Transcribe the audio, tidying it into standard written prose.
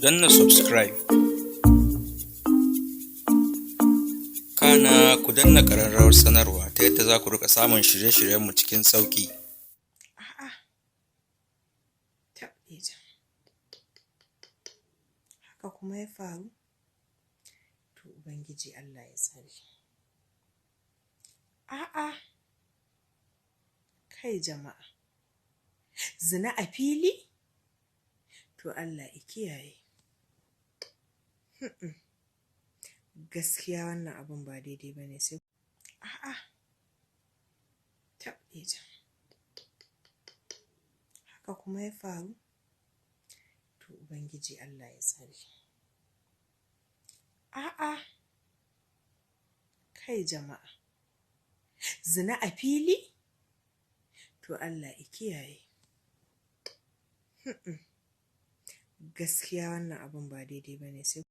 danna subscribe, kana ku danna ƙararrawar sanarwa ta yadda za ku rika samun shirye-shiryenmu cikin sauƙi. A'a, taɓeja. Haka kuma ya faru? To Ubangiji Allah ya tsare. A'a, kai jama'a, zina a fili? To Allah ya kiyaye. Gaskiya wannan abun ba daidai ba ne sai. A'a, taɓeja. Haka kuma ya faru? To Ubangiji Allah ya tsare. A'a, kai jama'a, zina a fili? To Allah ya kiyaye. Gaskiya wannan abun ba daidai ba ne sai.